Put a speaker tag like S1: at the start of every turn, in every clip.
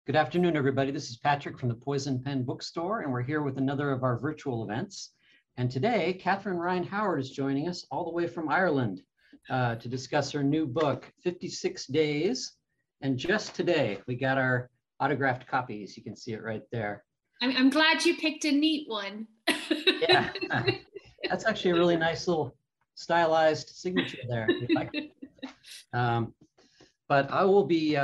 S1: Good afternoon, everybody. This is Patrick from the Poison Pen Bookstore, and we're here with another of our virtual events. And today, Catherine Ryan Howard is joining us all the way from Ireland to discuss her new book, 56 Days. And just today, we got our autographed copies. You can see it right there.
S2: I'm glad you picked a neat one.
S1: Yeah, that's actually a really nice little stylized signature there. But I will be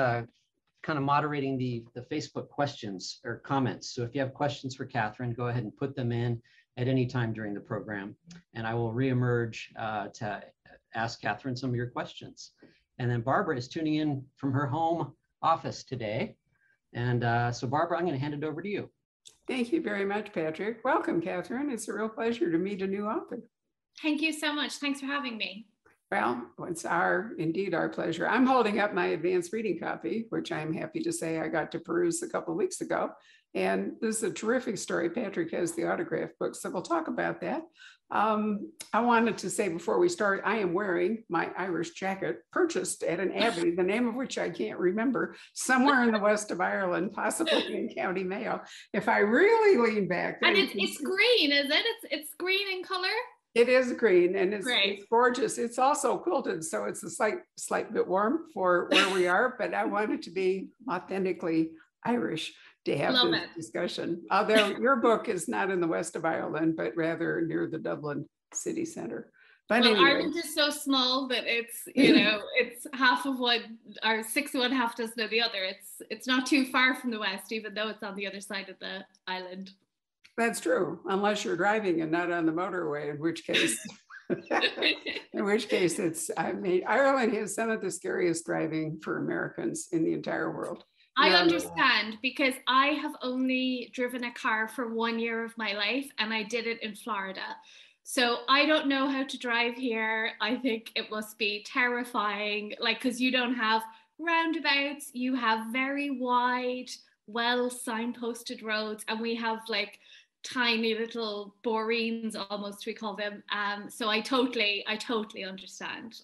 S1: kind of moderating the Facebook questions or comments. So if you have questions for Catherine, go ahead and put them in at any time during the program. And I will reemerge to ask Catherine some of your questions. And then Barbara is tuning in from her home office today. And so Barbara, I'm going to hand it over to you.
S3: Thank you very much, Patrick. Welcome, Catherine. It's a real pleasure to meet a new author.
S2: Thank you so much. Thanks for having me.
S3: Well, it's indeed our pleasure. I'm holding up my advanced reading copy, which I'm happy to say I got to peruse a couple of weeks ago. And this is a terrific story. Patrick has the autograph book, so we'll talk about that. I wanted to say before we start, I am wearing my Irish jacket purchased at an abbey, the name of which I can't remember, somewhere in the west of Ireland, possibly in County Mayo. If I really lean back.
S2: And it's green, is it? It's green in color?
S3: It is green and it's gorgeous. It's also quilted, so it's a slight bit warm for where we are, but I want it to be authentically Irish to have this discussion. Although your book is not in the west of Ireland, but rather near the Dublin city center. But
S2: well,
S3: anyway.
S2: Ireland is so small that it's, you know, it's half of one, or 6 of one, half dozen of the other. It's not too far from the west, even though it's on the other side of the island.
S3: That's true, unless you're driving and not on the motorway, in which case, Ireland has some of the scariest driving for Americans in the entire world.
S2: I understand, because I have only driven a car for 1 year of my life, and I did it in Florida. So I don't know how to drive here. I think it must be terrifying, like, because you don't have roundabouts, you have very wide, well signposted roads, and we have like tiny little boreens almost, we call them. So I totally understand.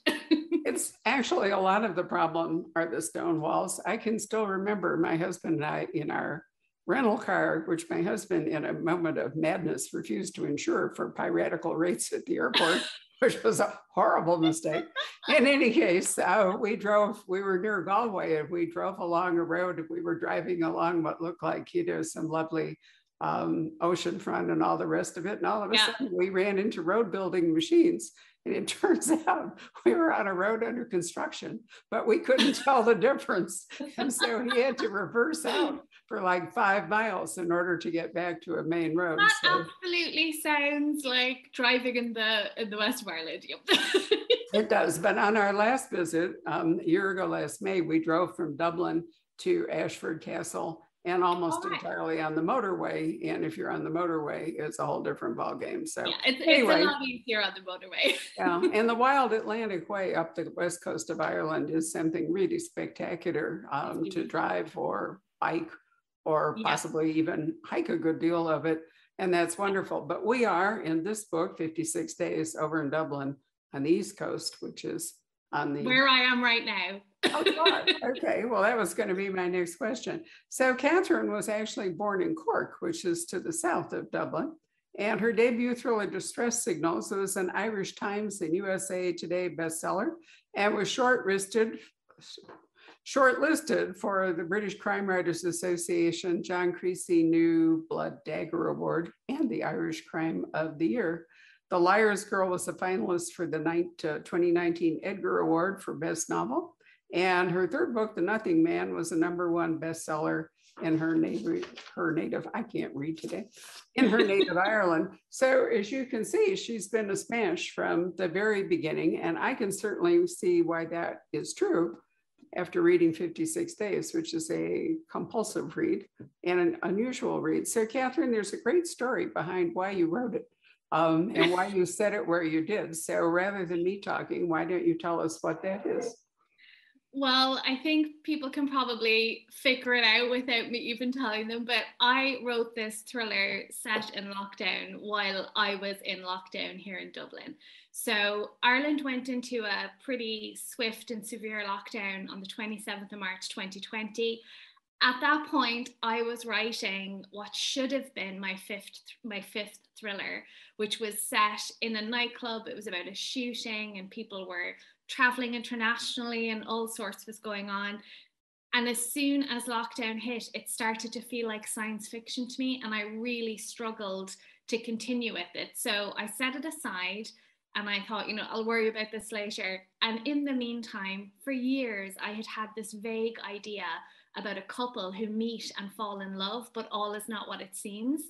S3: It's actually, a lot of the problem are the stone walls. I can still remember my husband and I in our rental car, which my husband in a moment of madness refused to insure for piratical rates at the airport, which was a horrible mistake. In any case, we were near Galway and we drove along a road. We were driving along what looked like, some lovely ocean front and all the rest of it. And all of a sudden we ran into road building machines. And it turns out we were on a road under construction, but we couldn't tell the difference. And so he had to reverse out for like 5 miles in order to get back to a main road.
S2: That absolutely sounds like driving in the west of Ireland.
S3: It does. But on our last visit, a year ago, last May, we drove from Dublin to Ashford Castle and almost entirely on the motorway. And if you're on the motorway, it's a whole different ballgame. So
S2: yeah, it's a lot easier on the motorway.
S3: Yeah, and the wild Atlantic Way up the west coast of Ireland is something really spectacular to drive or bike or possibly even hike a good deal of it. And that's wonderful. But we are in this book, 56 Days, over in Dublin on the East Coast, which is on the...
S2: Where I am right now.
S3: Oh, God. Okay, well, that was going to be my next question. So Catherine was actually born in Cork, which is to the south of Dublin. And her debut thriller, Distress Signals, was an Irish Times and USA Today bestseller and was shortlisted for the British Crime Writers Association John Creasy New Blood Dagger Award and the Irish Crime of the Year. The Liar's Girl was a finalist for the 2019 Edgar Award for Best Novel. And her third book, The Nothing Man, was a #1 bestseller in her native, I can't read today, in her native Ireland. So as you can see, she's been a smash from the very beginning. And I can certainly see why that is true after reading 56 Days, which is a compulsive read and an unusual read. So Catherine, there's a great story behind why you wrote it and why you said it where you did. So rather than me talking, why don't you tell us what that is?
S2: Well, I think people can probably figure it out without me even telling them, but I wrote this thriller set in lockdown while I was in lockdown here in Dublin. So Ireland went into a pretty swift and severe lockdown on the 27th of March 2020. at that point, I was writing what should have been my fifth thriller, which was set in a nightclub. It was about a shooting and people were traveling internationally and all sorts was going on. And as soon as lockdown hit, it started to feel like science fiction to me, and I really struggled to continue with it. So I set it aside and I thought, I'll worry about this later. And in the meantime, for years, I had had this vague idea about a couple who meet and fall in love, but all is not what it seems.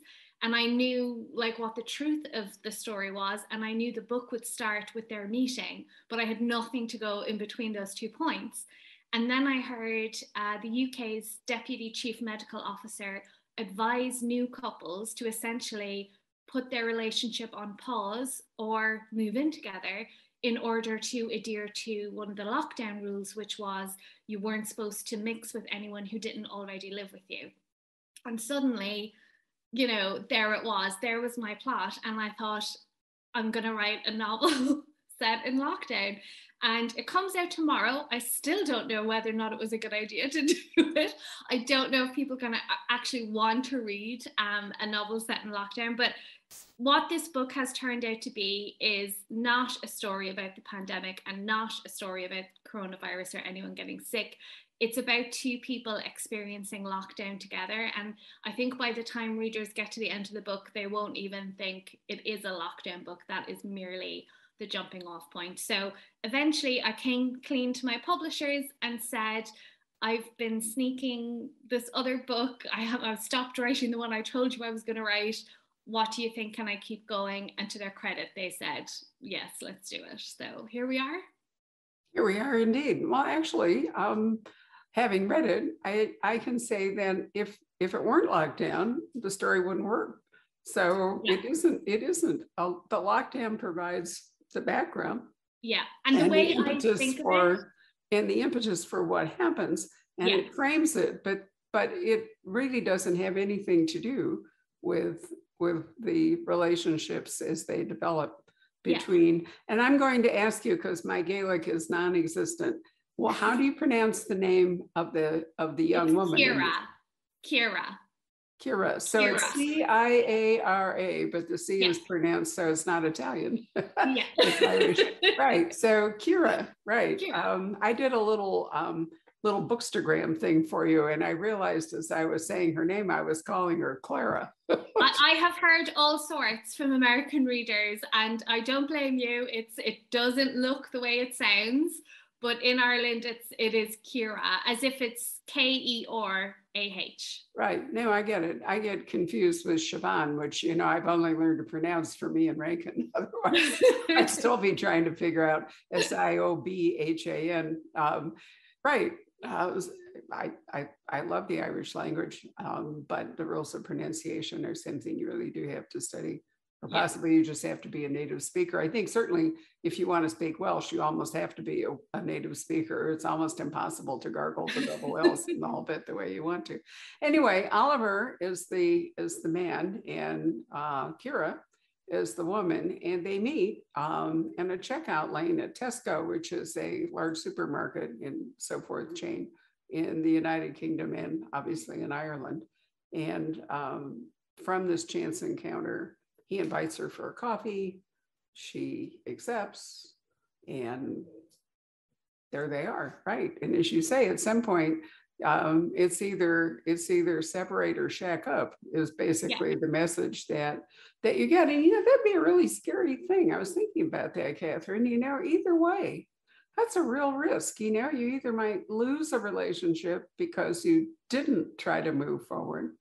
S2: And I knew what the truth of the story was, and I knew the book would start with their meeting, but I had nothing to go in between those 2 points. And then I heard the UK's Deputy Chief Medical Officer advise new couples to essentially put their relationship on pause or move in together in order to adhere to one of the lockdown rules, which was you weren't supposed to mix with anyone who didn't already live with you. And suddenly, there it was. There was my plot. And I thought, I'm going to write a novel set in lockdown. And it comes out tomorrow. I still don't know whether or not it was a good idea to do it. I don't know if people are going to actually want to read a novel set in lockdown. But what this book has turned out to be is not a story about the pandemic and not a story about coronavirus or anyone getting sick. It's about 2 people experiencing lockdown together. And I think by the time readers get to the end of the book, they won't even think it is a lockdown book. That is merely the jumping off point. So eventually I came clean to my publishers and said, I've been sneaking this other book. I've stopped writing the one I told you I was going to write. What do you think? Can I keep going? And to their credit, they said, yes, let's do it. So here we are.
S3: Here we are indeed. Well, actually, having read it, I can say then if it weren't locked down, the story wouldn't work. So yeah. It isn't. The lockdown provides the background.
S2: Yeah. And the way I think of it.
S3: And the impetus for what happens, and yeah. It frames it, but it really doesn't have anything to do with the relationships as they develop between, yeah. And I'm going to ask you, because my Gaelic is non-existent. Well, how do you pronounce the name of the young woman? Kira. So Kira. It's C-I-A-R-A, but the C is pronounced, so it's not Italian. Yeah. It's Irish. Right. So Kira, right. Kira. I did a little bookstagram thing for you, and I realized as I was saying her name, I was calling her Clara.
S2: I have heard all sorts from American readers, and I don't blame you. It doesn't look the way it sounds, but in Ireland it is Kira, as if it's K-E-R-A-H.
S3: Right. No, I get it. I get confused with Siobhan, which, I've only learned to pronounce for me and Raken. Otherwise, I'd still be trying to figure out S-I-O-B-H-A-N. Right. I love the Irish language, but the rules of pronunciation are something you really do have to study. Or possibly you just have to be a native speaker. I think certainly if you want to speak Welsh, you almost have to be a native speaker. It's almost impossible to gargle the double L's and the whole bit the way you want to. Anyway, Oliver is the man, and Kira is the woman, and they meet in a checkout lane at Tesco, which is a large supermarket and so forth chain in the United Kingdom and obviously in Ireland. And from this chance encounter, he invites her for a coffee. She accepts, and there they are, right? And as you say, at some point, it's either separate or shack up is basically the message that you get. And that'd be a really scary thing. I was thinking about that, Catherine. Either way, that's a real risk. You either might lose a relationship because you didn't try to move forward,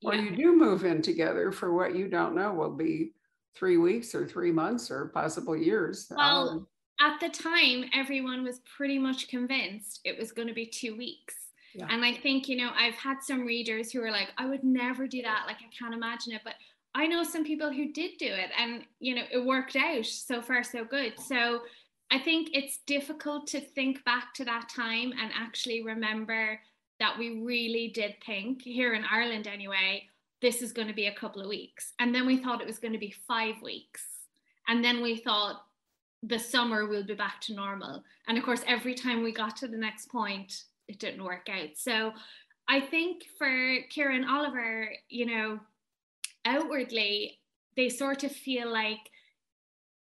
S3: or you do move in together for what you don't know will be 3 weeks or 3 months or possible years.
S2: Well, at the time, everyone was pretty much convinced it was going to be 2 weeks. Yeah. And I think, I've had some readers who are like, I would never do that. Like, I can't imagine it. But I know some people who did do it, and, it worked out. So far, so good. So I think it's difficult to think back to that time and actually remember that we really did think, here in Ireland anyway, this is going to be a couple of weeks. And then we thought it was going to be 5 weeks. And then we thought the summer we'll be back to normal. And of course, every time we got to the next point, it didn't work out. So I think for Kira and Oliver, you know, outwardly, they sort of feel like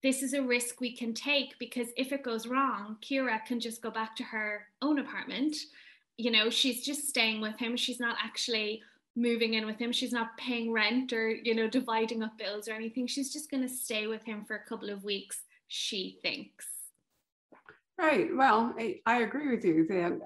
S2: this is a risk we can take, because if it goes wrong, Kira can just go back to her own apartment. You know, she's just staying with him. She's not actually moving in with him. She's not paying rent or, you know, dividing up bills or anything. She's just going to stay with him for a couple of weeks, she thinks.
S3: Right. Well, I agree with you that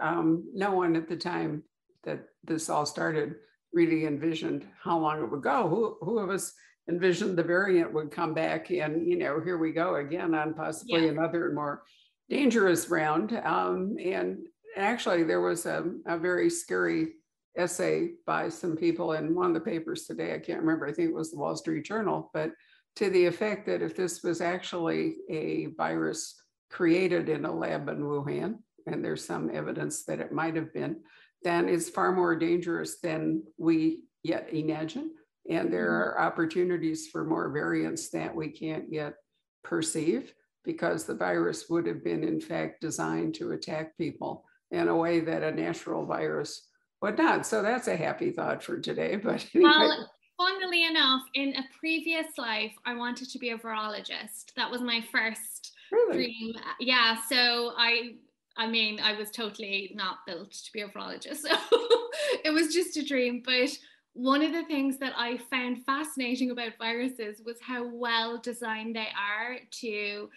S3: no one at the time that this all started really envisioned how long it would go. Who of us envisioned the variant would come back, and, you know, here we go again on possibly another more dangerous round. And actually, there was a very scary essay by some people in one of the papers today. I can't remember. I think it was the Wall Street Journal, but to the effect that if this was actually a virus created in a lab in Wuhan, and there's some evidence that it might have been, then it's far more dangerous than we yet imagine. And there are opportunities for more variants that we can't yet perceive, because the virus would have been, in fact, designed to attack people in a way that a natural virus would not. So that's a happy thought for today. But anyway.
S2: Well, funnily enough, in a previous life, I wanted to be a virologist. That was my first dream. Yeah. So I mean, I was totally not built to be a virologist. So it was just a dream. But one of the things that I found fascinating about viruses was how well designed they are to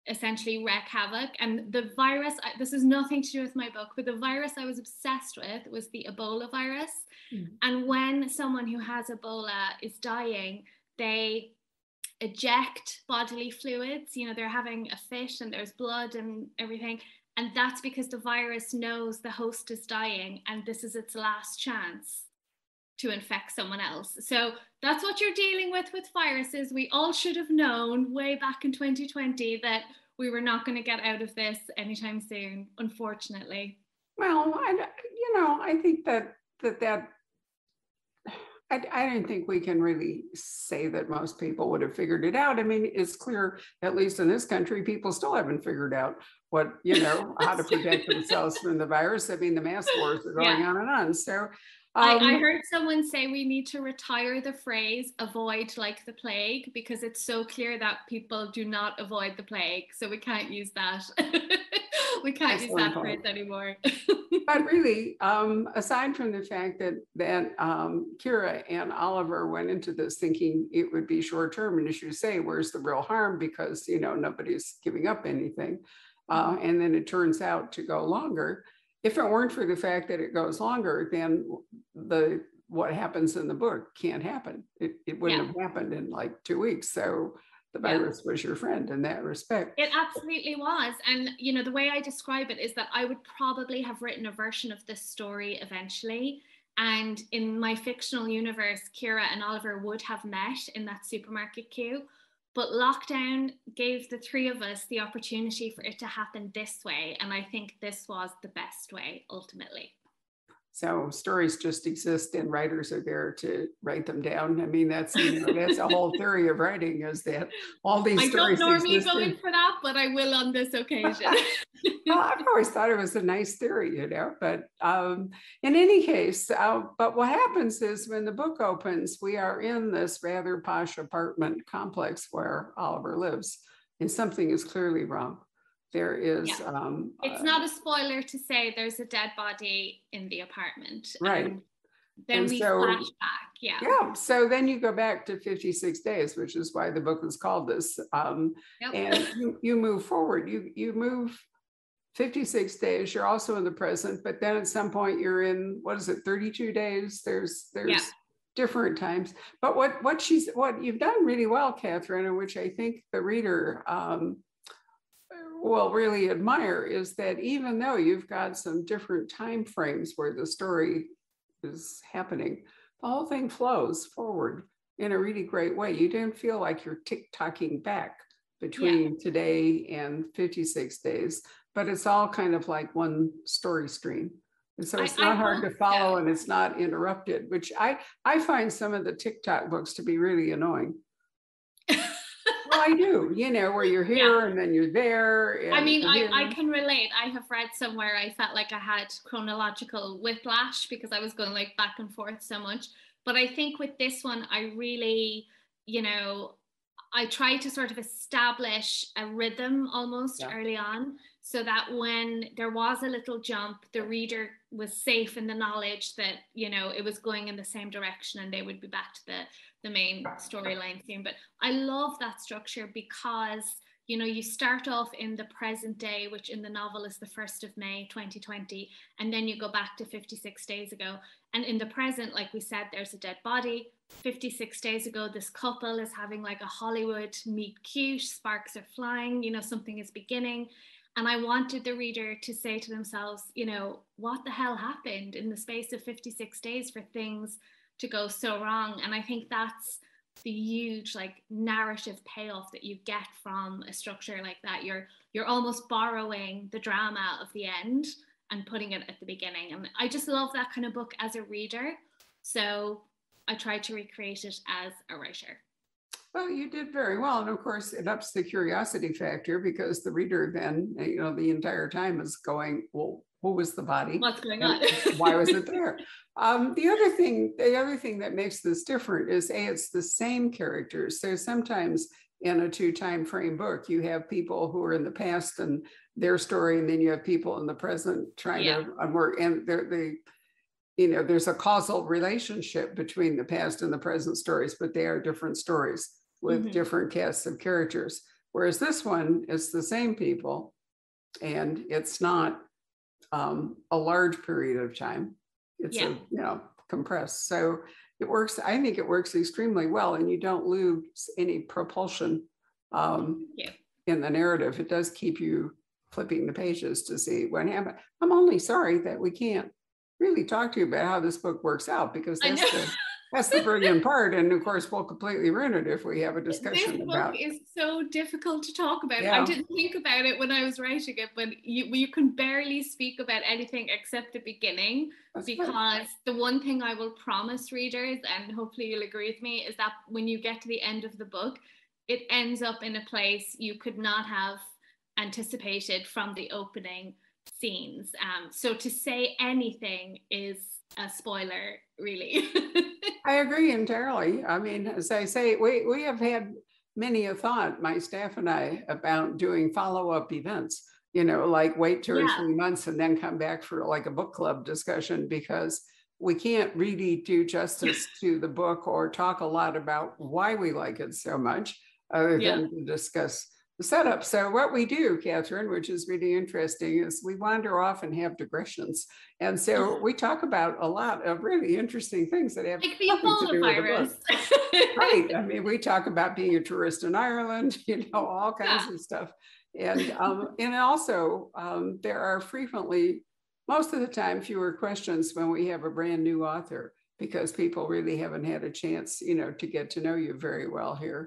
S2: essentially wreak havoc. And the virus, this has nothing to do with my book, but the virus I was obsessed with was the Ebola virus. And when someone who has Ebola is dying, they eject bodily fluids. You know, they're having a fit and there's blood and everything. And that's because the virus knows the host is dying and this is its last chance to infect someone else. So that's what you're dealing with viruses. We all should have known way back in 2020 that we were not going to get out of this anytime soon, unfortunately.
S3: Well, I think that I don't think we can really say that most people would have figured it out. I mean, it's clear, at least in this country, people still haven't figured out what, how to protect themselves from the virus. I mean, the mask wars are going on and on. So
S2: I heard someone say we need to retire the phrase avoid like the plague, because it's so clear that people do not avoid the plague. So we can't use that. We can't use that phrase anymore.
S3: But really, aside from the fact that Kira and Oliver went into this thinking it would be short term, and as you say, where's the real harm? Because, nobody's giving up anything. And then it turns out to go longer. If it weren't for the fact that it goes longer, then what happens in the book can't happen. It wouldn't have happened in like 2 weeks. So the virus was your friend in that respect.
S2: It absolutely was. And, the way I describe it is that I would probably have written a version of this story eventually. And in my fictional universe, Kira and Oliver would have met in that supermarket queue. But lockdown gave the three of us the opportunity for it to happen this way. And I think this was the best way, ultimately.
S3: So stories just exist and writers are there to write them down. I mean, that's a whole theory of writing, is that all these stories.
S2: I don't normally go in for that, but I will on this occasion.
S3: Well, I've always thought it was a nice theory, but in any case, but what happens is when the book opens, we are in this rather posh apartment complex where Oliver lives, and something is clearly wrong. There is.
S2: It's not a spoiler to say there's a dead body in the apartment.
S3: Right.
S2: Then we flash back. Yeah.
S3: Yeah. So then you go back to 56 days, which is why the book is called this. And you move forward. You move 56 days. You're also in the present, but then at some point you're in, 32 days? There's different times. But what you've done really well, Catherine, and which I think the reader will really admire, is that even though you've got some different time frames where the story is happening, the whole thing flows forward in a really great way. You don't feel like you're tick-tocking back between today and 56 days, but it's all kind of like one story stream. And so it's not hard to follow and it's not interrupted, which I find some of the TikTok books to be really annoying. Well, I do, you know, where you're here and then you're there. And
S2: I mean,
S3: here.
S2: I can relate. I have read somewhere I felt like I had chronological whiplash because I was going like back and forth so much. But I think with this one, I really, you know, I tried to sort of establish a rhythm almost early on, so that when there was a little jump, the reader was safe in the knowledge that, you know, it was going in the same direction and they would be back to the main storyline soon. But I love that structure because, you know, you start off in the present day, which in the novel is the 1st of May, 2020, and then you go back to 56 days ago. And in the present, like we said, there's a dead body. 56 days ago, this couple is having like a Hollywood meet cute, sparks are flying, you know, something is beginning. And I wanted the reader to say to themselves, you know, what the hell happened in the space of 56 days for things to go so wrong? And I think that's the huge like narrative payoff that you get from a structure like that. You're almost borrowing the drama of the end and putting it at the beginning. And I just love that kind of book as a reader. So I tried to recreate it as a writer.
S3: Well, you did very well. And of course, it ups the curiosity factor because the reader then, you know, the entire time is going, well, who was the body?
S2: What's going on?
S3: Why was it there? The other thing that makes this different is it's the same characters. So sometimes in a 2-time frame book, you have people who are in the past and their story, and then you have people in the present trying to work. And you know, there's a causal relationship between the past and the present stories, but they are different stories with different casts of characters. Whereas this one is the same people, and it's not a large period of time. It's you know, compressed. So it works. I think it works extremely well, and you don't lose any propulsion in the narrative. It does keep you flipping the pages to see what happened. I'm only sorry that we can't really talk to you about how this book works out, because that's the brilliant part. And of course, we'll completely ruin it if we have a discussion about.
S2: This book is so difficult to talk about.
S3: Yeah.
S2: I didn't think about it when I was writing it, but you can barely speak about anything except the beginning. That's because right. The one thing I will promise readers, and hopefully you'll agree with me, is that when you get to the end of the book, it ends up in a place you could not have anticipated from the opening scenes. So to say anything is a spoiler, really.
S3: I agree entirely. I mean, as I say, we have had many a thought, my staff and I, about doing follow-up events, you know, like wait 2 or 3 months and then come back for like a book club discussion, because we can't really do justice to the book or talk a lot about why we like it so much, other than to discuss the setup. So what we do, Catherine, which is really interesting, is we wander off and have digressions. And so we talk about a lot of really interesting things that have
S2: like the Ebola Virus.
S3: Right. I mean, we talk about being a tourist in Ireland, you know, all kinds of stuff. And also there are frequently, most of the time, fewer questions when we have a brand new author, because people really haven't had a chance, you know, to get to know you very well here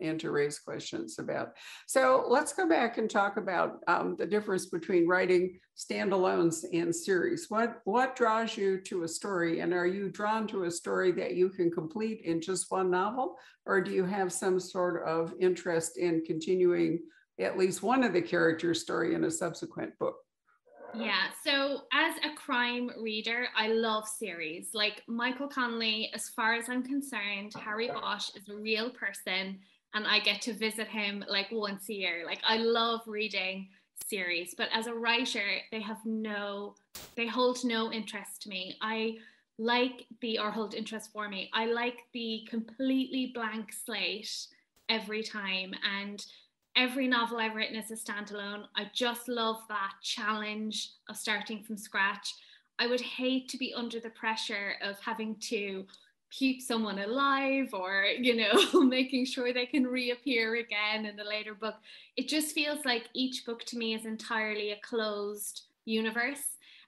S3: and to raise questions about. So let's go back and talk about the difference between writing standalones and series. What draws you to a story, and are you drawn to a story that you can complete in just one novel, or do you have some sort of interest in continuing at least one of the characters' story in a subsequent book?
S2: Yeah, so as a crime reader, I love series. Like Michael Connelly, as far as I'm concerned, Harry Bosch is a real person, and I get to visit him like once a year. Like I love reading series, but as a writer, they hold no interest to me. Hold interest for me. I like the completely blank slate every time, and every novel I've written is a standalone. I just love that challenge of starting from scratch. I would hate to be under the pressure of having to keep someone alive or, you know, making sure they can reappear again in a later book. It just feels like each book to me is entirely a closed universe.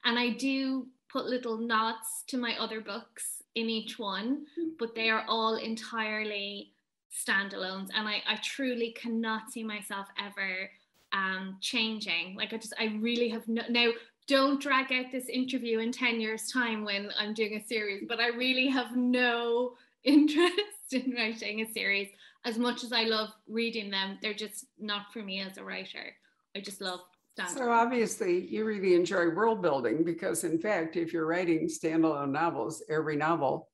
S2: And I do put little nods to my other books in each one, but they are all entirely standalones, and I truly cannot see myself ever changing. Like I really have now, don't drag out this interview in 10 years time when I'm doing a series, but I really have no interest in writing a series. As much as I love reading them, they're just not for me as a writer. I just love standalone.
S3: So obviously you really enjoy world building, because in fact, if you're writing standalone novels, every novel,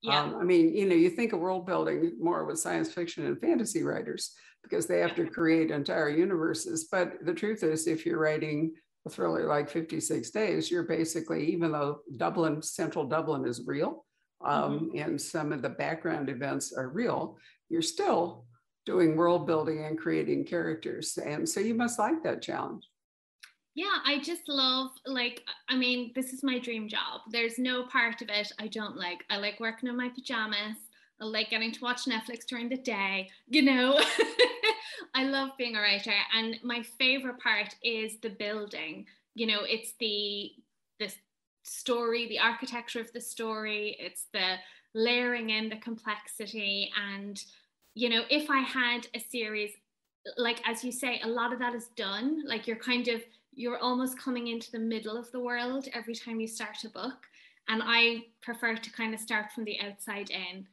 S3: I mean, you know, you think of world building more with science fiction and fantasy writers because they have to create entire universes. But the truth is, if you're writing a thriller like 56 Days, you're basically, even though Dublin, central Dublin is real, and some of the background events are real, you're still doing world building and creating characters. And so you must like that challenge.
S2: Yeah, I just love, like, I mean, this is my dream job. There's no part of it I don't like. I like working in my pajamas. I like getting to watch Netflix during the day, you know. I love being a writer. And my favorite part is the building. You know, it's the story, the architecture of the story. It's the layering in the complexity. And, you know, if I had a series, like, as you say, a lot of that is done. Like, you're almost coming into the middle of the world every time you start a book. And I prefer to kind of start from the outside in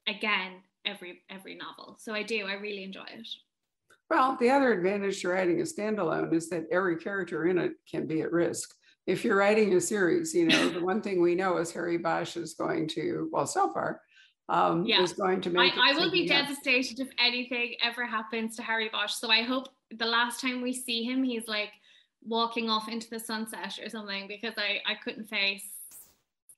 S2: again, every novel. So I really enjoy it.
S3: Well, the other advantage to writing a standalone is that every character in it can be at risk. If you're writing a series, you know, the one thing we know is Harry Bosch is going to, well, so far, is going to make
S2: I will be devastated if anything ever happens to Harry Bosch. So I hope the last time we see him, he's like walking off into the sunset or something, because I couldn't face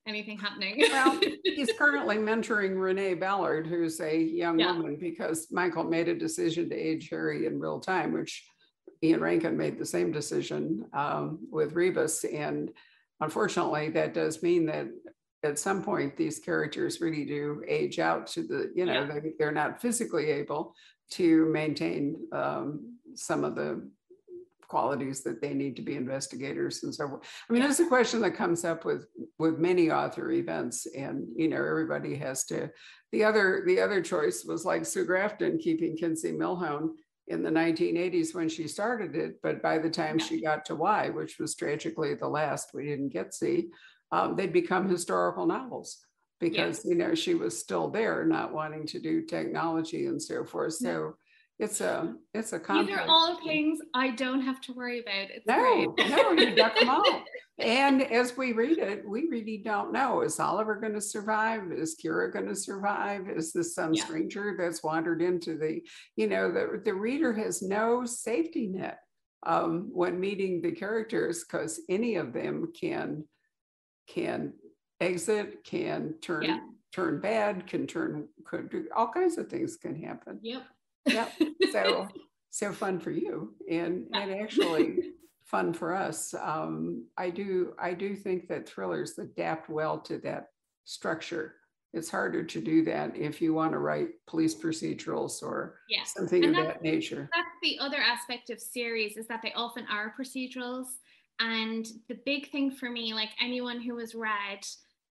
S2: anything happening.
S3: Well, he's currently mentoring Renee Ballard, who's a young woman, because Michael made a decision to age Harry in real time, which Ian Rankin made the same decision with Rebus. And unfortunately, that does mean that at some point, these characters really do age out to the, you know, they're not physically able to maintain some of the qualities that they need to be investigators and so forth. I mean, it's a question that comes up with many author events, and you know, everybody has to. The other choice was like Sue Grafton keeping Kinsey Milhone in the 1980s when she started it, but by the time she got to Y, which was tragically the last we didn't get see, they'd become historical novels because you know, she was still there, not wanting to do technology and so forth. So it's a complex.
S2: These are all things I don't have to worry about. It's
S3: no,
S2: great.
S3: no, you duck them all. And as we read it, we really don't know. Is Oliver going to survive? Is Kira going to survive? Is this some stranger that's wandered into the, you know, the reader has no safety net when meeting the characters, because any of them can exit, can turn bad, could do all kinds of things can happen. Yep. So fun for you, and actually fun for us. I do think that thrillers adapt well to that structure. It's harder to do that if you want to write police procedurals or something of that nature.
S2: That's the other aspect of series, is that they often are procedurals. And the big thing for me, like anyone who has read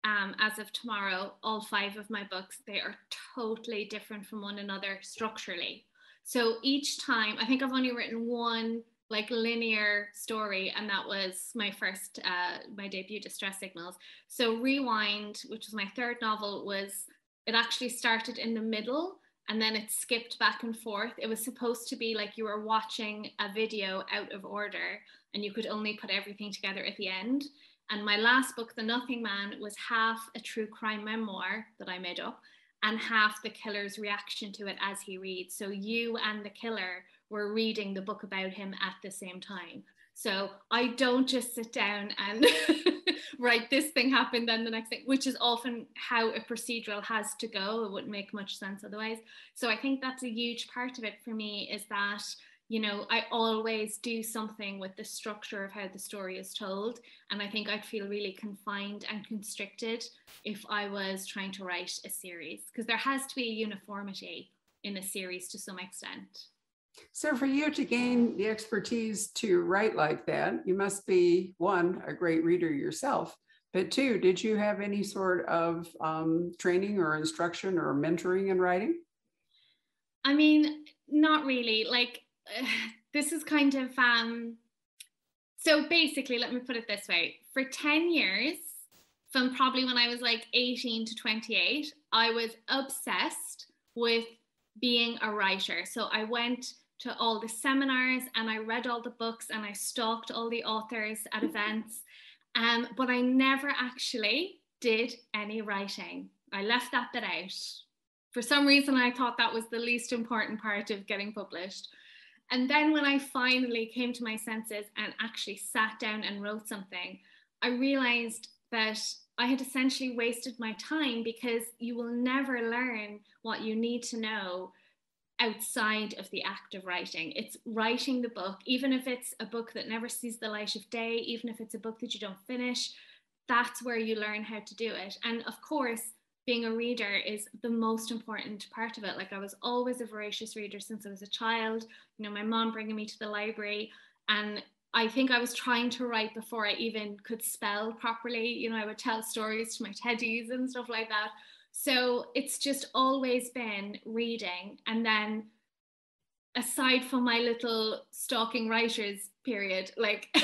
S2: as of tomorrow, all 5 of my books, they are totally different from one another structurally. So each time, I think I've only written one like linear story, and that was my first, my debut, Distress Signals. So Rewind, which was my 3rd novel, it actually started in the middle and then it skipped back and forth. It was supposed to be like you were watching a video out of order and you could only put everything together at the end. And my last book, The Nothing Man, was half a true crime memoir that I made up and half the killer's reaction to it as he reads. So you and the killer were reading the book about him at the same time. So I don't just sit down and write this thing happened, then the next thing, which is often how a procedural has to go. It wouldn't make much sense otherwise. So I think that's a huge part of it for me, is that, you know, I always do something with the structure of how the story is told. And I think I'd feel really confined and constricted if I was trying to write a series, because there has to be a uniformity in a series to some extent.
S3: So for you to gain the expertise to write like that, you must be, 1, a great reader yourself, but 2, did you have any sort of training or instruction or mentoring in writing?
S2: I mean, not really. Like, this is kind of, so basically, let me put it this way. For 10 years, from probably when I was like 18 to 28, I was obsessed with being a writer. So I went to all the seminars and I read all the books and I stalked all the authors at events. But I never actually did any writing. I left that bit out. For some reason, I thought that was the least important part of getting published. And then when I finally came to my senses and actually sat down and wrote something, I realized that I had essentially wasted my time, because you will never learn what you need to know outside of the act of writing. It's writing the book, even if it's a book that never sees the light of day, even if it's a book that you don't finish, that's where you learn how to do it. And of course, being a reader is the most important part of it. Like, I was always a voracious reader since I was a child. You know, my mom bringing me to the library, and I think I was trying to write before I even could spell properly. You know, I would tell stories to my teddies and stuff like that. So it's just always been reading. And then aside from my little stalking writers period, like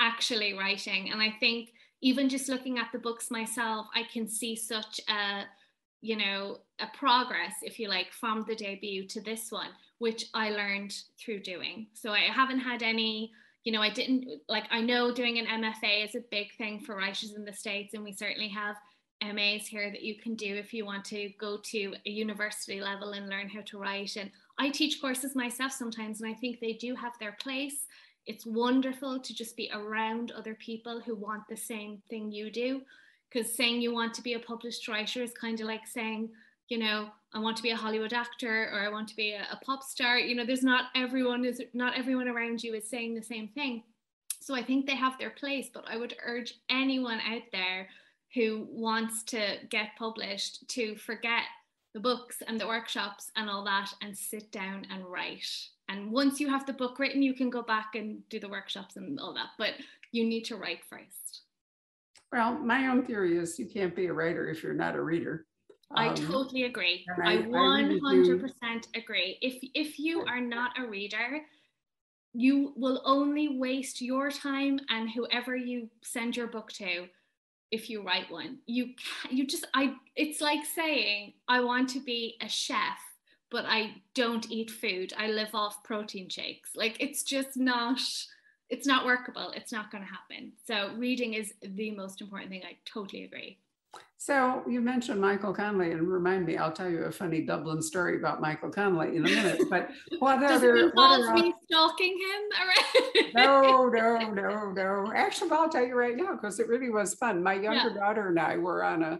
S2: actually writing. And I think even just looking at the books myself, I can see such a, you know, a progress, if you like, from the debut to this one, which I learned through doing. So I haven't had any, you know, I didn't, like, I know doing an MFA is a big thing for writers in the States, and we certainly have MAs here that you can do if you want to go to a university level and learn how to write. And I teach courses myself sometimes, and I think they do have their place. It's wonderful to just be around other people who want the same thing you do, because saying you want to be a published writer is kind of like saying, you know, I want to be a Hollywood actor, or I want to be a pop star. You know, there's not everyone around you is saying the same thing. So I think they have their place, but I would urge anyone out there who wants to get published to forget the books and the workshops and all that and sit down and write. And once you have the book written, you can go back and do the workshops and all that, but you need to write first.
S3: Well, my own theory is you can't be a writer if you're not a reader.
S2: I totally agree.
S3: I
S2: 100% agree. If you are not a reader, you will only waste your time and whoever you send your book to if you write one. It's like saying, I want to be a chef, but I don't eat food. I live off protein shakes. Like, it's just not, it's not workable. It's not going to happen. So reading is the most important thing. I totally agree.
S3: So you mentioned Michael Connelly, and remind me, I'll tell you a funny Dublin story about Michael Connelly in a minute. But what
S2: Does
S3: other?
S2: It involve me stalking him?
S3: No. Actually, I'll tell you right now, because it really was fun. My younger daughter and I were on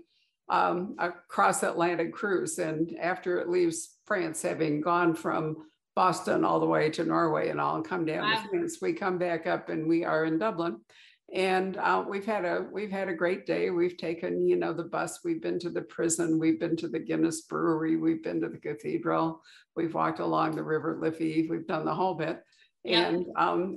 S3: a cross-Atlantic cruise, and after it leaves France, having gone from Boston all the way to Norway and all, and come down to France, we come back up and we are in Dublin. And we've had a great day. We've taken, you know, the bus. We've been to the prison. We've been to the Guinness Brewery. We've been to the cathedral. We've walked along the River Liffey. We've done the whole bit. And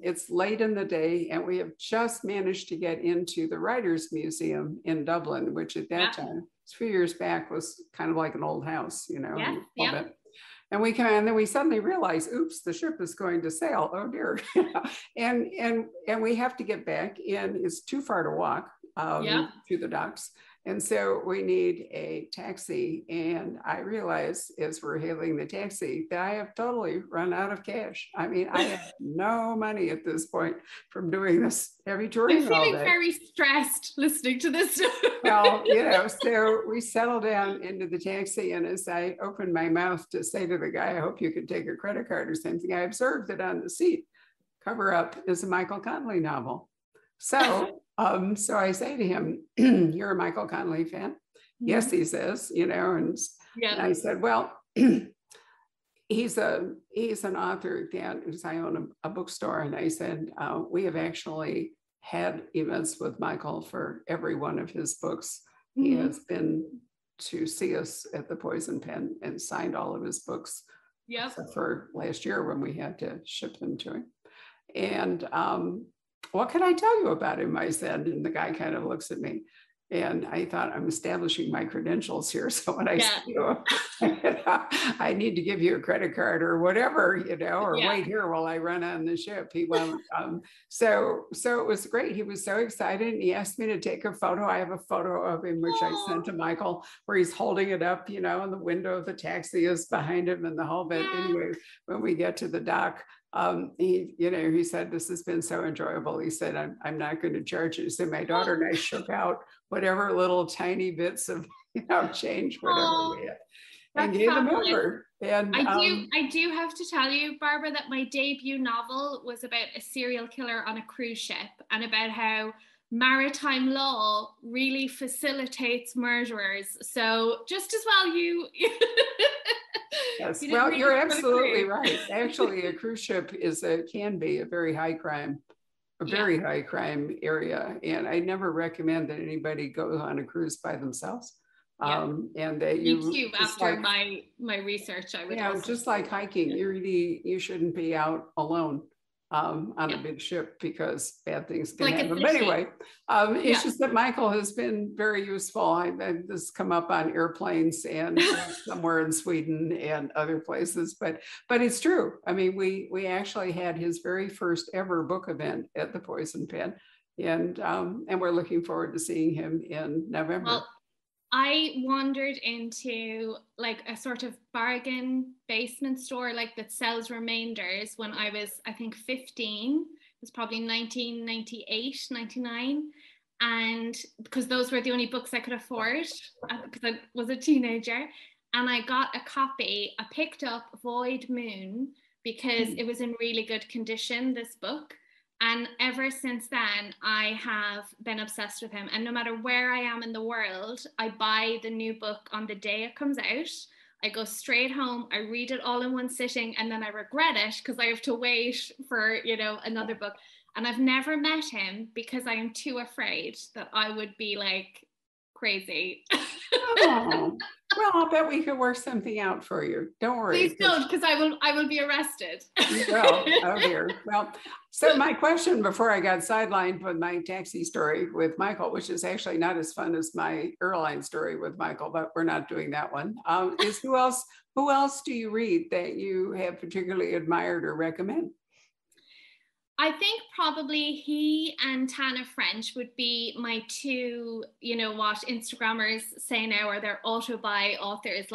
S3: it's late in the day, and we have just managed to get into the Writers' Museum in Dublin, which at that time, a few years back, was kind of like an old house, you know. Bit. And we come in, and then we suddenly realize, oops, the ship is going to sail. Oh dear. and we have to get back, and it's too far to walk to the docks. And so we need a taxi. And I realize as we're hailing the taxi that I have totally run out of cash. I mean, I have no money at this point from doing this heavy touring.
S2: I'm feeling very stressed listening to this.
S3: Well, you know, so we settle down into the taxi, and as I open my mouth to say to the guy, I hope you could take a credit card or something, I observed that on the seat cover up is a Michael Connelly novel. So so I say to him, you're a Michael Connelly fan? Mm-hmm. Yes, he says, you know, and I said, well, he's an author that I own a bookstore. And I said, we have actually had events with Michael for every one of his books. Mm-hmm. He has been to see us at the Poison Pen and signed all of his books. Except for last year when we had to ship them to him. And what can I tell you about him? I said, and the guy kind of looks at me. And I thought, I'm establishing my credentials here. So when I
S2: Yeah.
S3: see you, I need to give you a credit card or whatever, or
S2: Yeah.
S3: wait here while I run on the ship. He won't. So it was great. He was so excited. And he asked me to take a photo. I have a photo of him, which I sent to Michael, where he's holding it up, and the window of the taxi is behind him and the whole bit.
S2: Yeah.
S3: Anyway, when we get to the dock, he said, this has been so enjoyable. He said, I'm not going to charge you. So my daughter and I shook out whatever little tiny bits of, change, whatever we had, and gave them over. And
S2: I do have to tell you, Barbara, that my debut novel was about a serial killer on a cruise ship and about how maritime law really facilitates murderers. So just as well you
S3: yes, well, you're absolutely right. Actually, a cruise ship can be a very high crime, very high crime area. And I never recommend that anybody go on a cruise by themselves. And that
S2: me too, after my research, I would also
S3: just like hiking, you shouldn't be out alone on a big ship, because bad things can happen. But anyway, it's just that Michael has been very useful. I've this come up on airplanes and somewhere in Sweden and other places, but it's true. I mean, we actually had his very first ever book event at the Poison Pen, and we're looking forward to seeing him in November.
S2: Well, I wandered into like a sort of bargain basement store that sells remainders when I was, I think, 15. It was probably 1998, 99. And because those were the only books I could afford because I was a teenager. And I got a copy. I picked up Void Moon because it was in really good condition, this book. And ever since then, I have been obsessed with him. And no matter where I am in the world, I buy the new book on the day it comes out. I go straight home, I read it all in one sitting, and then I regret it because I have to wait for, another book. And I've never met him because I am too afraid that I would be like crazy.
S3: Oh, well, I'll bet we could work something out for you. Don't worry.
S2: Please don't, because I will be arrested.
S3: Well, oh dear. Well, so my question before I got sidelined with my taxi story with Michael, which is actually not as fun as my airline story with Michael, but we're not doing that one, is who else do you read that you have particularly admired or recommend?
S2: I think probably he and Tana French would be my two, what Instagrammers say now are their auto-buy authors.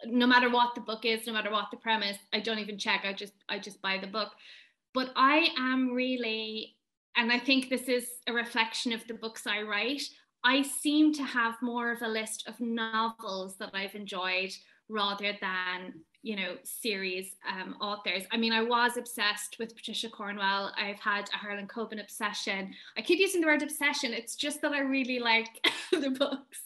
S2: No matter what the book is, no matter what the premise, I don't even check. I just buy the book. But I am really, and I think this is a reflection of the books I write, I seem to have more of a list of novels that I've enjoyed rather than series authors. I mean, I was obsessed with Patricia Cornwell. I've had a Harlan Coben obsession. I keep using the word obsession. It's just that I really like the books.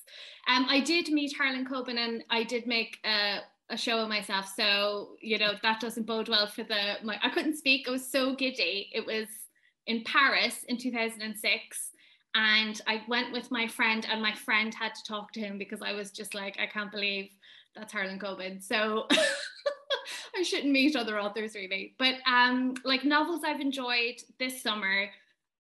S2: I did meet Harlan Coben and I did make a show of myself. So, that doesn't bode well for I couldn't speak. I was so giddy. It was in Paris in 2006. And I went with my friend and my friend had to talk to him because I was just like, I can't believe that's Harlan Coben. So I shouldn't meet other authors really. But novels I've enjoyed this summer,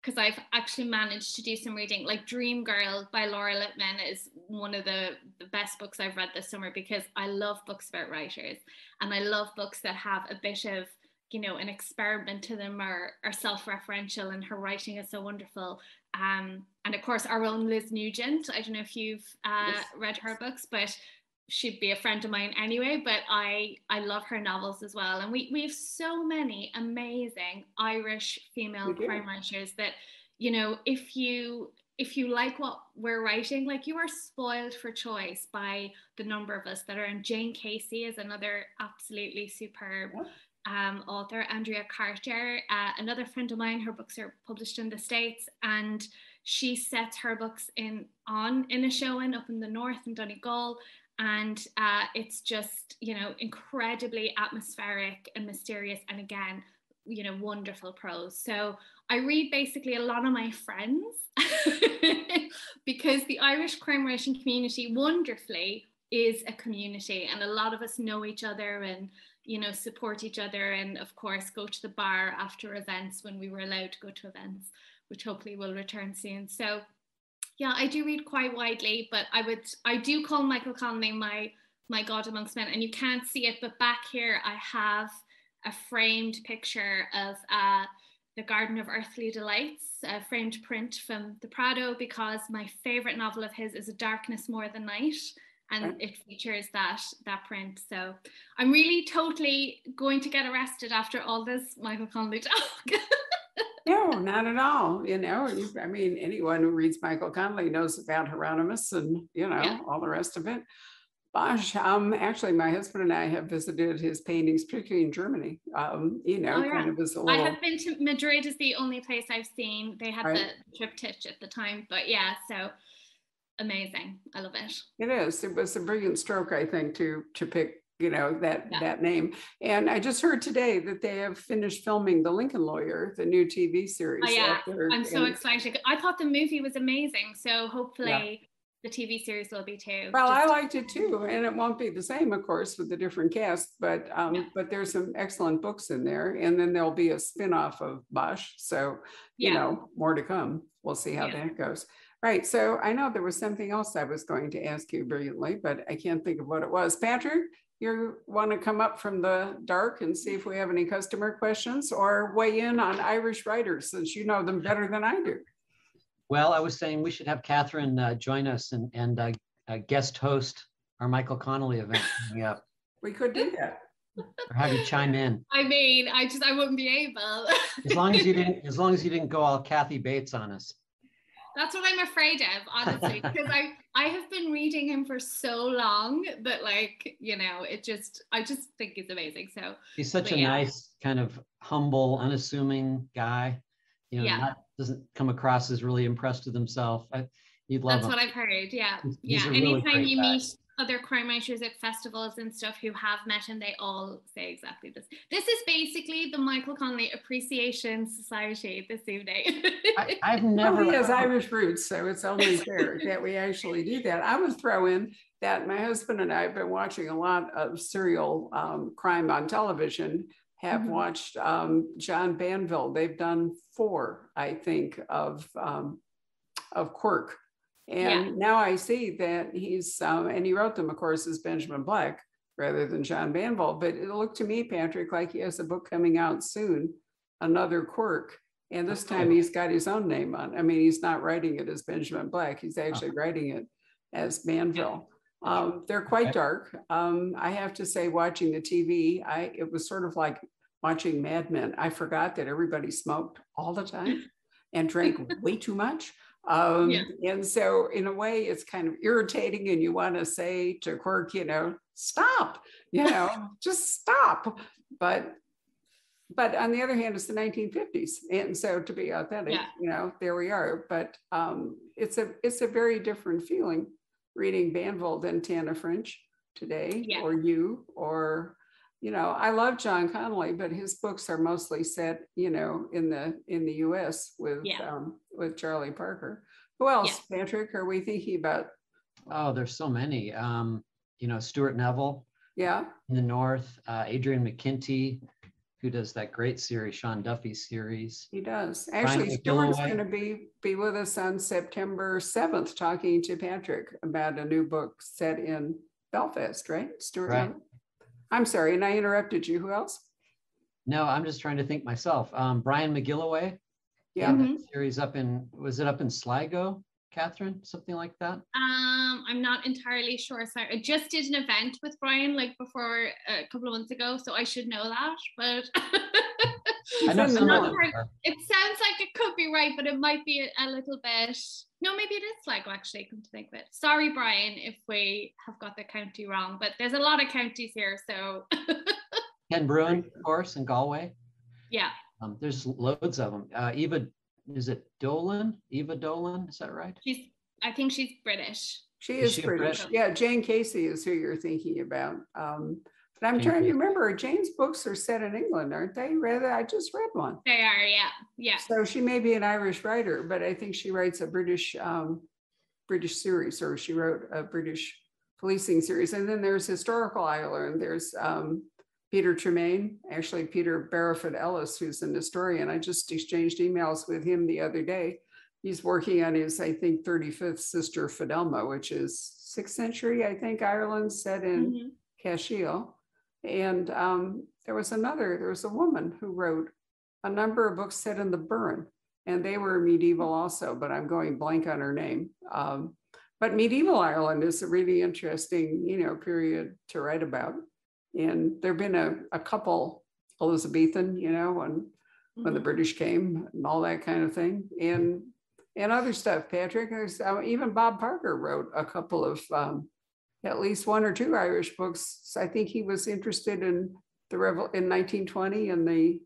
S2: because I've actually managed to do some reading, like Dream Girl by Laura Lippman is one of the best books I've read this summer, because I love books about writers and I love books that have a bit of, an experiment to them or are self-referential, and her writing is so wonderful. And of course, our own Liz Nugent. I don't know if you've read her books, but she'd be a friend of mine anyway, but I love her novels as well. And we have so many amazing Irish female crime writers that, if you like what we're writing, you are spoiled for choice by the number of us that are. And Jane Casey is another absolutely superb author. Andrea Carter, another friend of mine, her books are published in the States, and she sets her books in a showing up in the north in Donegal. And it's just, incredibly atmospheric and mysterious. And again, wonderful prose. So I read basically a lot of my friends because the Irish crime writing community wonderfully is a community, and a lot of us know each other and, support each other. And of course, go to the bar after events when we were allowed to go to events, which hopefully will return soon. So Yeah, I do read quite widely, but I do call Michael Connelly my God amongst men, and you can't see it, but back here I have a framed picture of The Garden of Earthly Delights, a framed print from the Prado, because my favorite novel of his is A Darkness More Than Night, and it features that print. So I'm really totally going to get arrested after all this Michael Connelly talk.
S3: No, not at all. You know, I mean, anyone who reads Michael Connelly knows about Hieronymus and, you know, all the rest of it. Gosh, actually, my husband and I have visited his paintings, particularly in Germany. You know, kind of as a little.
S2: I have been to Madrid, is the only place I've seen. They had the triptych at the time, but yeah, so amazing. I love it. It
S3: is. It was a brilliant stroke, I think, to pick, you know, that name. And I just heard today that they have finished filming The Lincoln Lawyer, the new TV series.
S2: Oh, yeah, I'm so excited. I thought the movie was amazing, so hopefully the TV series will be too.
S3: Well, I liked it too, and it won't be the same, of course, with the different cast, but there's some excellent books in there, and then there'll be a spin-off of Bosch, so you know, more to come. We'll see how that goes. Right, so I know there was something else I was going to ask you brilliantly, but I can't think of what it was. Patrick, you want to come up from the dark and see if we have any customer questions, or weigh in on Irish writers, since you know them better than I do?
S1: Well, I was saying we should have Catherine join us and guest host our Michael Connelly event coming up.
S3: We could do that.
S1: Or have you chime in.
S2: I mean, I wouldn't be able.
S1: As long as you didn't go all Kathy Bates on us.
S2: That's what I'm afraid of, honestly, because I have been reading him for so long that, like, you know, I just think he's amazing. So
S1: he's such a nice, kind of humble, unassuming guy. You know, doesn't come across as really impressed with himself. You'd love him.
S2: That's what I've heard. Yeah.
S1: He's
S2: Anytime you meet other crime writers at festivals and stuff who have met him, they all say exactly this. This is basically the Michael Connelly Appreciation Society this evening.
S1: I've never.
S3: Well, he has Irish roots, so it's only fair that we actually do that. I would throw in that my husband and I have been watching a lot of serial crime on television. Have watched John Banville. They've done 4, I think, of Quirk. And now I see that he's, and he wrote them, of course, as Benjamin Black rather than John Banville. But it looked to me, Patrick, like he has a book coming out soon, another Quirk. And this time he's got his own name on. I mean, he's not writing it as Benjamin Black. He's actually writing it as Banville. They're quite dark. I have to say, watching the TV, it was sort of like watching Mad Men. I forgot that everybody smoked all the time and drank way too much. And so in a way, it's kind of irritating, and you want to say to Quirk, you know, stop, you know, just stop. But on the other hand, it's the 1950s. And so to be authentic, you know, there we are. But it's a very different feeling reading Banville than Tana French today, or you, or, you know, I love John Connelly, but his books are mostly set, you know, in the US with Charlie Parker. Who else, Patrick, are we thinking about?
S1: Oh, there's so many. You know, Stuart Neville.
S3: Yeah.
S1: In the North, Adrian McKinty, who does that great series, Sean Duffy's series.
S3: He does. Actually, Stuart's going to be with us on September 7th, talking to Patrick about a new book set in Belfast, right? Stuart Neville? I'm sorry, and I interrupted you. Who else?
S1: No, I'm just trying to think myself. Brian McGilloway.
S3: Yeah.
S1: Series was it up in Sligo, Catherine? Something like that?
S2: I'm not entirely sure. Sorry, I just did an event with Brian like before a couple of months ago, so I should know that. But
S1: I know some of them.
S2: It sounds like it could be right, but it might be a little bit. No, maybe it is Sligo, actually, come to think of it. Sorry, Brian, if we have got the county wrong, but there's a lot of counties here, so.
S1: Ken Bruin, of course, in Galway.
S2: Yeah.
S1: There's loads of them. Eva, is it Dolan? Eva Dolan, is that right?
S2: I think she's British.
S3: She is British. Yeah, Jane Casey is who you're thinking about. But I'm trying to remember, Jane's books are set in England, aren't they? Rather, I just read one.
S2: They are, yeah.
S3: So she may be an Irish writer, but I think she writes a British series, or she wrote a British policing series. And then there's historical Ireland. There's Peter Tremaine, actually Peter Barrowford Ellis, who's an historian. I just exchanged emails with him the other day. he's working on his, I think, 35th Sister Fidelma, which is 6th century, I think, Ireland set in Cashel. And there was a woman who wrote a number of books set in the Burren, and they were medieval also, but I'm going blank on her name. But medieval Ireland is a really interesting, period to write about. And there've been a couple Elizabethan, when the British came and all that kind of thing, and other stuff. Patrick, there's even Bob Parker wrote a couple of at least one or two Irish books. I think he was interested in in 1920, and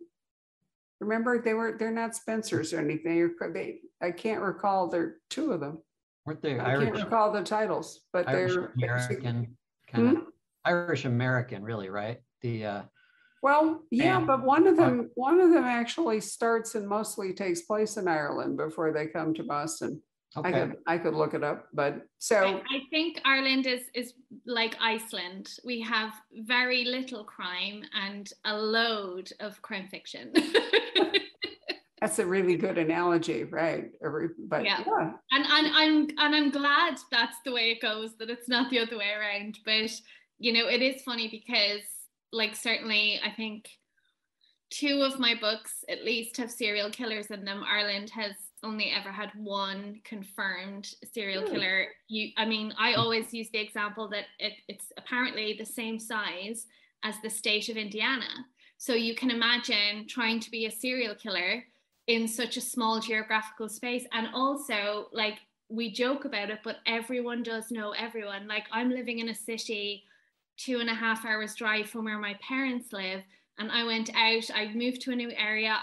S3: remember they're not Spencers or anything. I can't recall. There are two of them.
S1: Weren't they
S3: I
S1: Irish?
S3: can't recall the titles, but
S1: Irish
S3: they're
S1: American kind of Irish American, really, right?
S3: Well, yeah, but one of them actually starts and mostly takes place in Ireland before they come to Boston. Okay. I could look it up, but so
S2: I think Ireland is like Iceland. We have very little crime and a load of crime fiction.
S3: That's a really good analogy, right? But yeah.
S2: And I'm glad that's the way it goes, that it's not the other way around. But it is funny because, like, certainly I think 2 of my books at least have serial killers in them. Ireland has only ever had one confirmed serial killer. I always use the example that it's apparently the same size as the state of Indiana. So you can imagine trying to be a serial killer in such a small geographical space. And also, like, we joke about it, but everyone does know everyone. Like, I'm living in a city 2.5 hours drive from where my parents live, and I moved to a new area.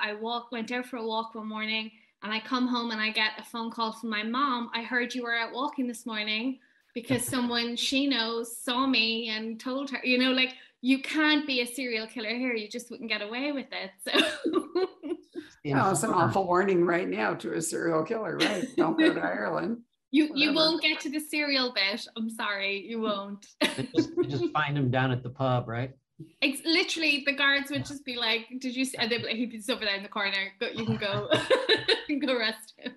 S2: Went out for a walk one morning, and I come home and I get a phone call from my mom. I heard you were out walking this morning, because someone she knows saw me and told her. Like, you can't be a serial killer here. You just wouldn't get away with it. So
S3: it's an awful warning right now to a serial killer, right? Don't go to Ireland.
S2: You won't get to the serial bit. I'm sorry, you won't.
S1: You just find him down at the pub, right?
S2: It's literally, the guards would just be like, "Did you see?" And they'd be like, "He's over there in the corner. You can go, you can go arrest him."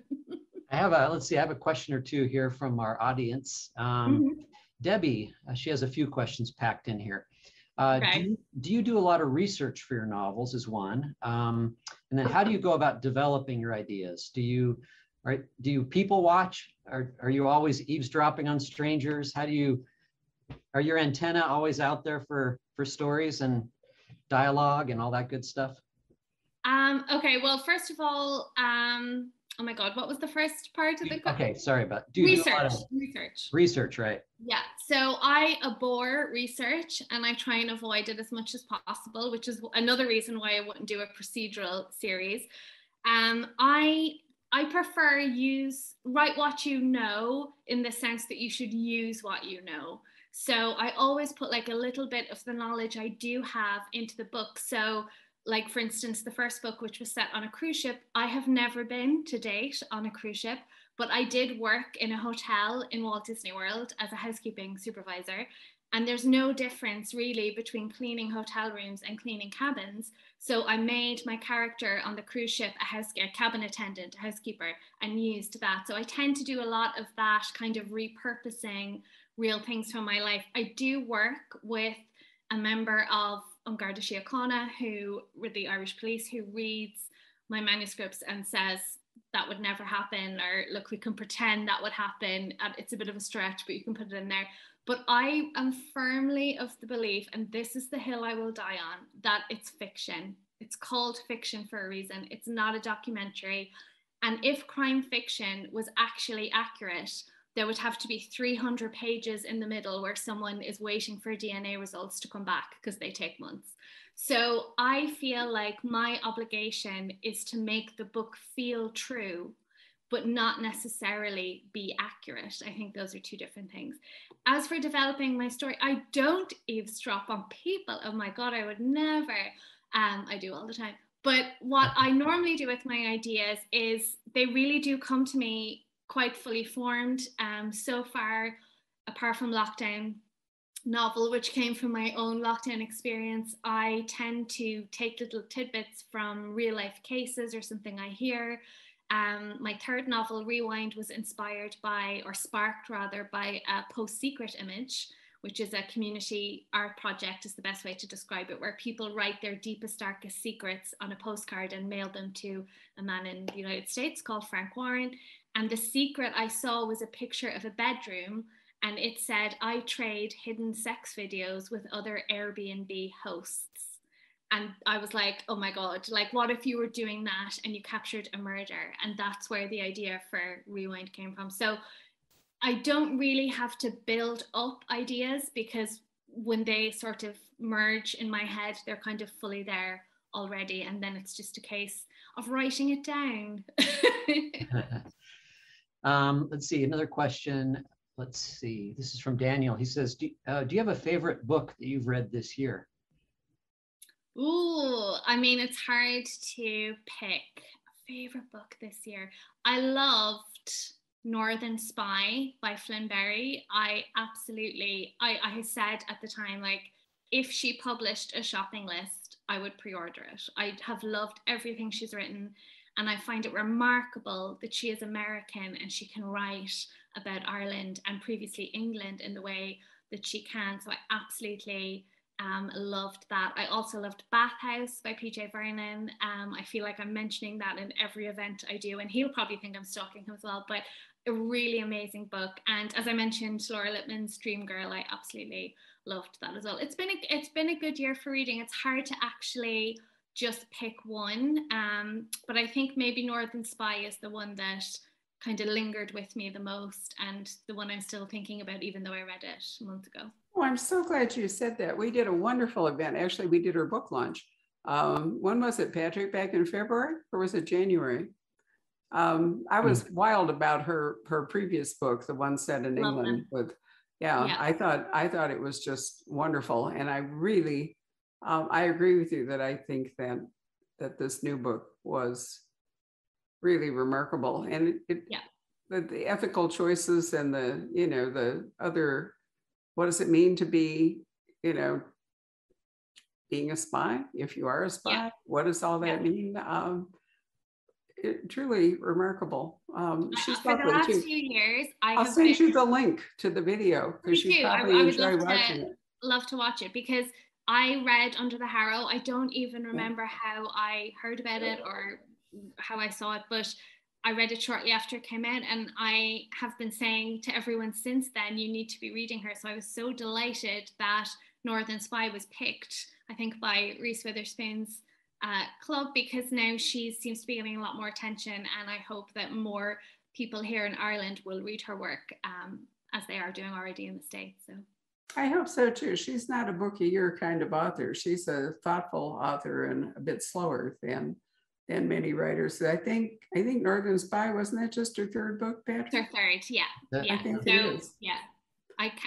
S1: I have a question or two here from our audience. Debbie, she has a few questions packed in here.
S2: Okay.
S1: Do you do a lot of research for your novels, is one, and then how do you go about developing your ideas? Do you people watch? Are you always eavesdropping on strangers? Are your antenna always out there for stories and dialogue and all that good stuff?
S2: Okay, well, first of all, oh my God, what was the first part of the question?
S1: Okay, sorry about research, right?
S2: Yeah, so I abhor research and I try and avoid it as much as possible, which is another reason why I wouldn't do a procedural series. I prefer write what you know, in the sense that you should use what you know. So I always put like a little bit of the knowledge I do have into the book. So, like, for instance, the first book, which was set on a cruise ship, I have never been to date on a cruise ship, but I did work in a hotel in Walt Disney World as a housekeeping supervisor. And there's no difference really between cleaning hotel rooms and cleaning cabins. So I made my character on the cruise ship a cabin attendant, a housekeeper, and used that. So I tend to do a lot of that, kind of repurposing real things from my life. I do work with a member of Garda Síochána, with the Irish police, who reads my manuscripts and says that would never happen, or look, we can pretend that would happen. It's a bit of a stretch, but you can put it in there. But I am firmly of the belief, and this is the hill I will die on, that it's fiction. It's called fiction for a reason. It's not a documentary. And if crime fiction was actually accurate, there would have to be 300 pages in the middle where someone is waiting for DNA results to come back, because they take months. So I feel like my obligation is to make the book feel true, but not necessarily be accurate. I think those are two different things. As for developing my story, I don't eavesdrop on people. Oh my God, I would never. I do all the time. But what I normally do with my ideas is they really do come to me quite fully formed. So far, apart from Lockdown novel, which came from my own lockdown experience, I tend to take little tidbits from real life cases or something I hear. my third novel, Rewind, was inspired by, or sparked rather, by a Post Secret image, which is a community art project, is the best way to describe it, where people write their deepest, darkest secrets on a postcard and mail them to a man in the United States called Frank Warren. And the secret I saw was a picture of a bedroom, and it said, "I trade hidden sex videos with other Airbnb hosts." And I was like, oh my God, like what if you were doing that and you captured a murder? And that's where the idea for Rewind came from. So I don't really have to build up ideas, because when they sort of merge in my head, they're kind of fully there already. And then it's just a case of writing it down.
S1: Let's see, another question. Let's see, this is from Daniel. He says, do you have a favorite book that you've read this year?
S2: Ooh, I mean, it's hard to pick a favorite book this year. I loved Northern Spy by Flynn Berry. I said at the time, like, if she published a shopping list, I would pre-order it. I have loved everything she's written, and I find it remarkable that she is American and she can write about Ireland and previously England in the way that she can. So I absolutely loved that. I also loved Bathhouse by PJ Vernon. I feel like I'm mentioning that in every event I do, and he'll probably think I'm stalking him as well, but a really amazing book. And as I mentioned, Laura Lippman's Dream Girl, I absolutely loved that as well. It's been a good year for reading. It's hard to actually just pick one, but I think maybe Northern Spy is the one that kind of lingered with me the most, and the one I'm still thinking about, even though I read it a month ago.
S3: Oh, I'm so glad you said that. We did a wonderful event. Actually, we did her book launch. When was it, Patrick? Back in February, or was it January? I was wild about her previous book, the one set in England with, yeah. I thought it was just wonderful. And I really, I agree with you that I think that this new book was really remarkable. And the ethical choices and the other, what does it mean to be, being a spy? If you are a spy, what does all that mean? Truly remarkable. She's
S2: for the last few years, I'll
S3: send you the link to the video, because you probably enjoy watching it.
S2: Love to watch it, because I read Under the Harrow. I don't even remember how I heard about it or how I saw it, but I read it shortly after it came out, and I have been saying to everyone since then, you need to be reading her. So I was so delighted that Northern Spy was picked, I think, by Reese Witherspoon's club, because now she seems to be getting a lot more attention, and I hope that more people here in Ireland will read her work, as they are doing already in the States. So
S3: I hope so too. She's not a book a year kind of author. She's a thoughtful author and a bit slower than many writers. I think Northern Spy, wasn't that just her third book, Patrick?
S2: Her third, yeah.
S3: I think it is.
S2: Yeah.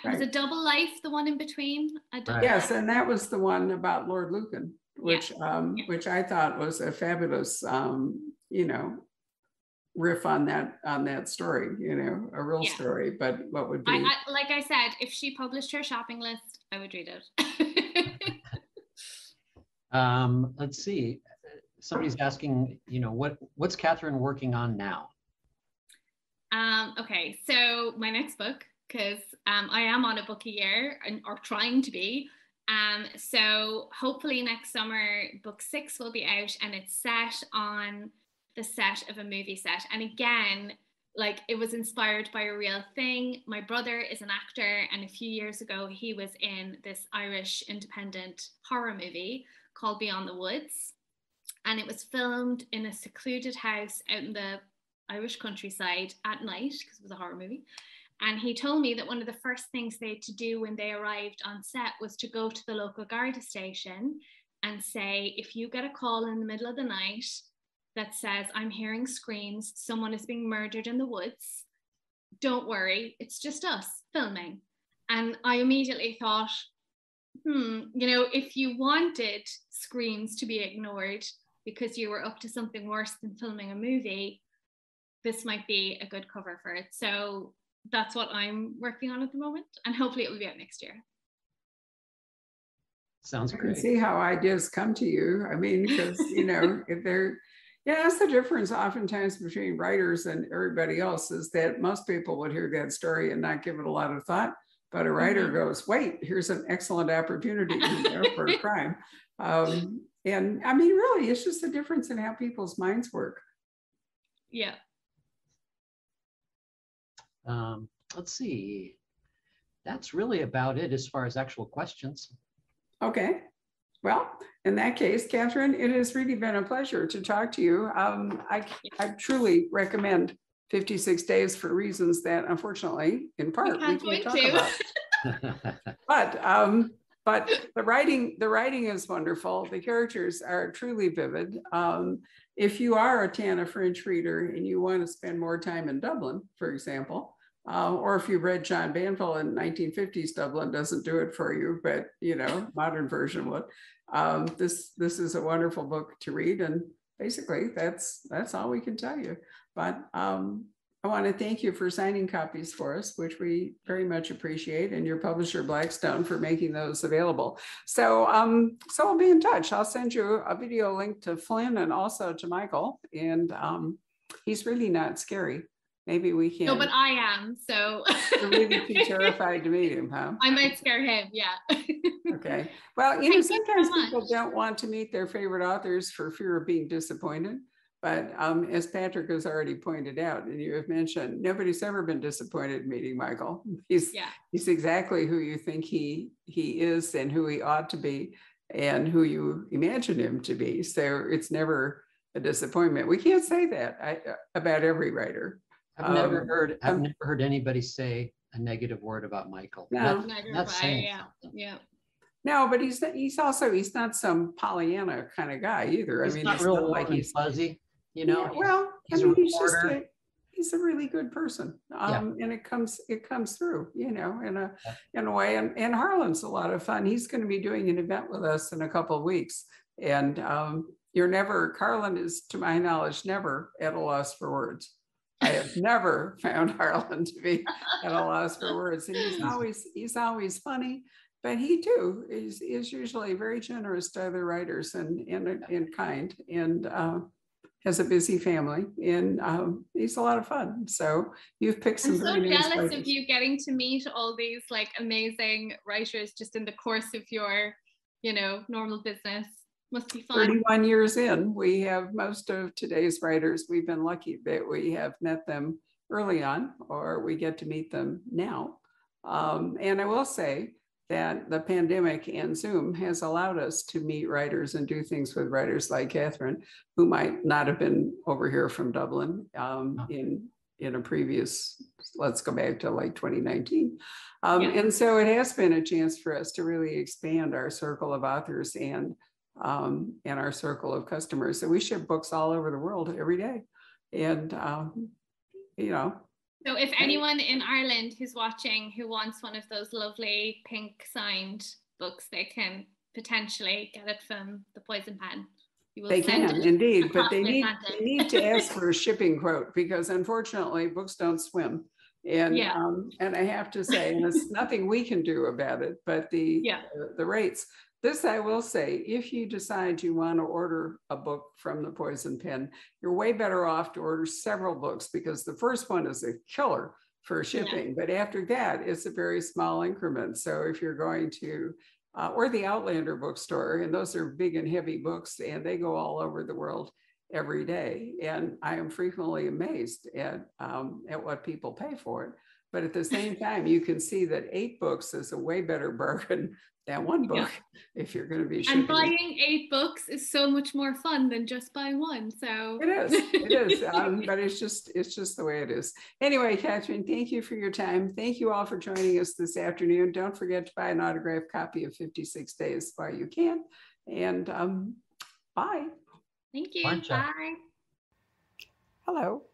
S2: Was A Double Life the one in between?
S3: Yes, and that was the one about Lord Lucan, which I thought was a fabulous, riff on that story, a real story. But what would be?
S2: Like I said, if she published her shopping list, I would read it.
S1: Let's see. Somebody's asking, what's Catherine working on now?
S2: Okay, so my next book, because I am on a book a year, or trying to be. So hopefully next summer, book 6 will be out, and it's set on the set of a movie set. And again, like, it was inspired by a real thing. My brother is an actor, and a few years ago, he was in this Irish independent horror movie called Beyond the Woods. And it was filmed in a secluded house out in the Irish countryside at night, because it was a horror movie. And he told me that one of the first things they had to do when they arrived on set was to go to the local Garda station and say, if you get a call in the middle of the night that says, I'm hearing screams, someone is being murdered in the woods, don't worry, it's just us filming. And I immediately thought, if you wanted screams to be ignored because you were up to something worse than filming a movie, this might be a good cover for it. So that's what I'm working on at the moment, and hopefully it will be out next year.
S1: Sounds great.
S3: I can see how ideas come to you. I mean, because if Yeah, that's the difference oftentimes between writers and everybody else, is that most people would hear that story and not give it a lot of thought. But a writer goes, wait, here's an excellent opportunity for a crime. And I mean, really, it's just the difference in how people's minds work.
S2: Yeah.
S1: Let's see. That's really about it as far as actual questions.
S3: Okay. Well, in that case, Catherine, it has really been a pleasure to talk to you. I truly recommend 56 Days for reasons that, unfortunately, in part, we can't talk about. But the writing is wonderful. The characters are truly vivid. If you are a Tana French reader and you want to spend more time in Dublin, for example, or if you read John Banville in 1950s Dublin, doesn't do it for you, but modern version would. This is a wonderful book to read, and basically that's all we can tell you. But I want to thank you for signing copies for us, which we very much appreciate, and your publisher Blackstone for making those available. So we'll be in touch. I'll send you a video link to Flynn and also to Michael, and he's really not scary. Maybe we can.
S2: No, but I am, so.
S3: You're really too terrified to meet him, huh?
S2: I might scare him, yeah.
S3: Okay. Well, sometimes people don't want to meet their favorite authors for fear of being disappointed. But as Patrick has already pointed out, and you have mentioned, nobody's ever been disappointed meeting Michael. He's exactly who you think he is and who he ought to be and who you imagine him to be. So it's never a disappointment. We can't say that about every writer.
S1: I've never heard anybody say a negative word about Michael.
S3: No,
S1: that's saying
S2: yeah.
S3: No, but he's not some Pollyanna kind of guy either.
S1: He's not real like he's fuzzy,
S3: Yeah, well, he's a really good person, and it comes through, in a way. And Harlan's a lot of fun. He's going to be doing an event with us in a couple of weeks, and Harlan is, to my knowledge, never at a loss for words. I have never found Harlan to be at a loss for words, and he's always funny. But he too is usually very generous to other writers and kind, and has a busy family, and he's a lot of fun. So you've picked some. I'm so
S2: jealous of you getting to meet all these like amazing writers just in the course of your, normal business. Must be fun.
S3: 31 years in, we have most of today's writers. We've been lucky that we have met them early on, or we get to meet them now. And I will say that the pandemic and Zoom has allowed us to meet writers and do things with writers like Catherine, who might not have been over here from Dublin in a previous, let's go back to like 2019. And so it has been a chance for us to really expand our circle of authors and our circle of customers. So we ship books all over the world every day. And,
S2: So if anyone in Ireland who's watching who wants one of those lovely pink signed books, they can potentially get it from the Poison Pen.
S3: They can indeed, but they need to ask for a shipping quote, because unfortunately books don't swim. And and I have to say, and it's nothing we can do about it, but the rates. This I will say, if you decide you want to order a book from the Poison Pen, you're way better off to order several books, because the first one is a killer for shipping. But after that, it's a very small increment. So if you're going to, or the Outlander bookstore, and those are big and heavy books, and they go all over the world every day. And I am frequently amazed at what people pay for it. But at the same time, you can see that 8 books is a way better bargain than 1 book if you're going to be shipping.
S2: And buying 8 books is so much more fun than just buying 1. So
S3: it is, but it's just the way it is. Anyway, Catherine, thank you for your time. Thank you all for joining us this afternoon. Don't forget to buy an autographed copy of 56 Days while you can. And bye.
S2: Thank you. Bye.
S3: Hello.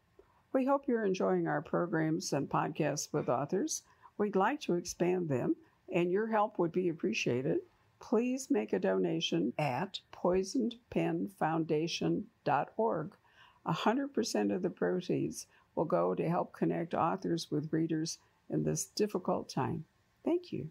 S3: We hope you're enjoying our programs and podcasts with authors. We'd like to expand them, and your help would be appreciated. Please make a donation at poisonedpenfoundation.org. 100% of the proceeds will go to help connect authors with readers in this difficult time. Thank you.